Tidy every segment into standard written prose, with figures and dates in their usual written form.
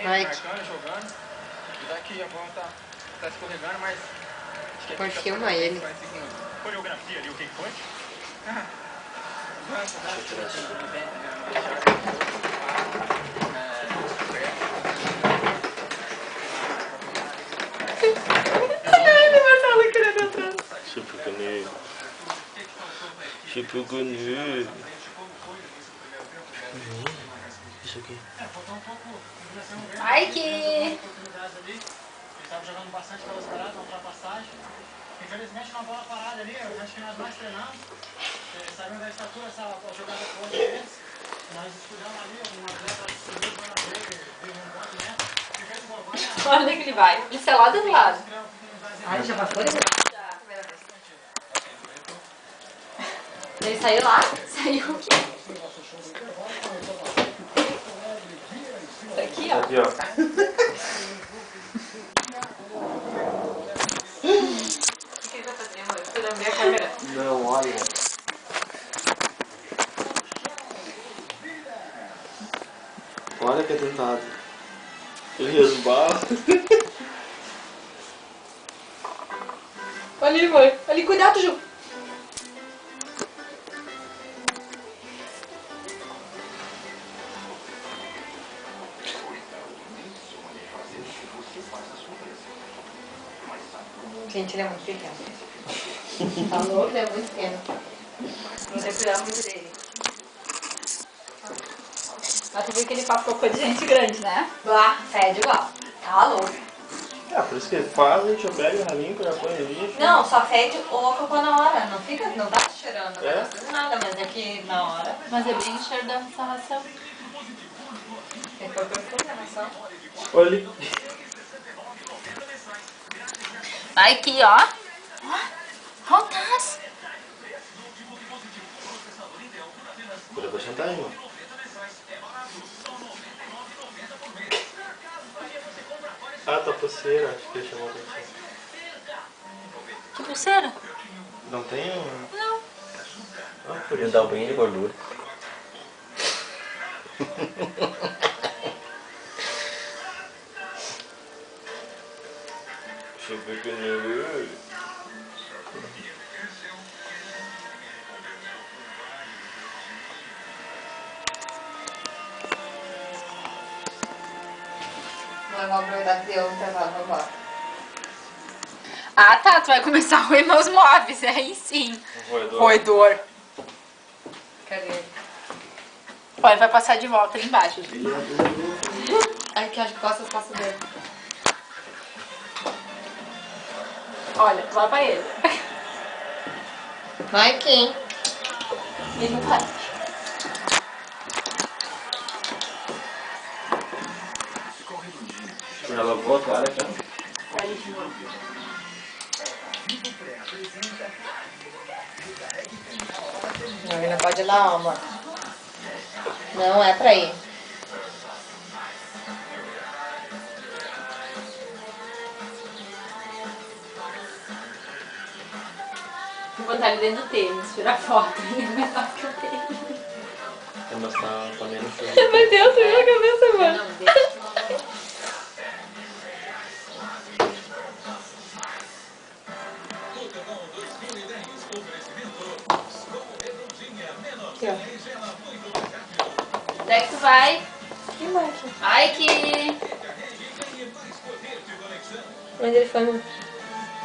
marcando, jogando. E daqui a bola tá escorregando, mas... Por filma ele. Coreografia ali, o que foi? Tipo Gonu. Isso aqui. Ai, que... Estava jogando bastante pelas paradas, na ultrapassagem. Infelizmente, uma bola parada ali, eu acho que nós mais treinamos. Sabendo da estatura, essa jogada forte deles. Nós estudamos ali, um atleta subiu na frente, veio um ponto neto. E fez um gol. Olha onde é que ele vai. Pincelada do lado. Ai, já passou? Já. Ele saiu lá? Saiu. Aqui, ó. Aqui, ó. O que ele vai fazer, amor? Você não vê a câmera? Não, olha. Olha que atentado. Ele resbala. Olha ali, amor. Ali, cuidado, Ju. Gente, ele é muito pequeno. Tá louco, ele é muito pequeno. Não sei cuidar muito dele. Mas tu viu que ele faz cocô de gente grande, né? Lá, fede igual. Tá louco. É, por isso que ele faz, a gente pega, limpa, já põe no lixo. Não, só fede o cocô na hora. Não fica, não tá cheirando, não É? tá fazendo nada, mas é que na hora. Mas é bem o cheiro da ração. Tem que pôr perfume na ração. Olha ali. Vai aqui, ó. Ó, o Taz. Cuida pra sentar aí, mano. Ah, tá pulseira, acho que ele chamou a atenção. Que pulseira? Não tem um... Não. Ah, por Ele isso. dá um banho de gordura. Super Gonu. Vou aproveitar que deu um intervalo, vou embora. Ah, tá. Tu vai começar a roer meus móveis. Aí sim. Roedor. Roedor. Cadê ele? Olha, vai passar de volta ali embaixo. Ai, que acho que costa as costas dele. Olha, vai pra ele. Vai aqui, hein? Ele não vai. Já lavou a cara, já? Não, ele não pode ir lá, amor. Não é pra ir. Vou botar ele dentro do tênis, tirar foto. Ele é menor que o tênis. Mas tá menos show. Vai dentro, viu a cabeça, mano? Não, deixa. Aqui, ó. Onde é que tu vai? Que marcha? Ai, que... Onde ele foi, amor?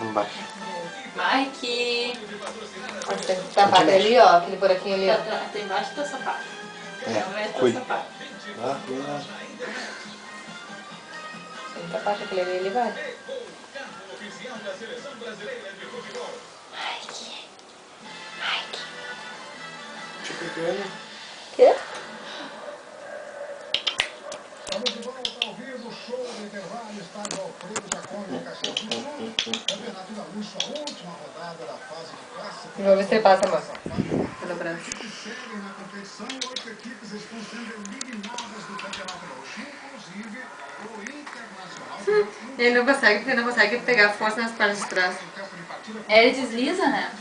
Embaixo. Ai, que... Olha, tem que tapar ali, ó. Aquele buraquinho ali, ó. Tá embaixo do teu sapato. Não é teu cuida. sapato. Ah, cuidado. Tem que tapar aquele ali, ele vai. Tipo Gonu. Quê? Estamos de volta ao vivo, show do intervalo, estádio Alfredo Jacome de Caxias do Sul. Campeonato da Luz, a última rodada da fase de classificação. Vou ver se ele passa, amor. Pelo branco. Seguem na competição, 8 equipes estão sendo eliminadas do Campeonato Gaúcho, inclusive o Internacional. Ele não consegue, porque não consegue pegar força nas pernas de trás. Ele desliza, né?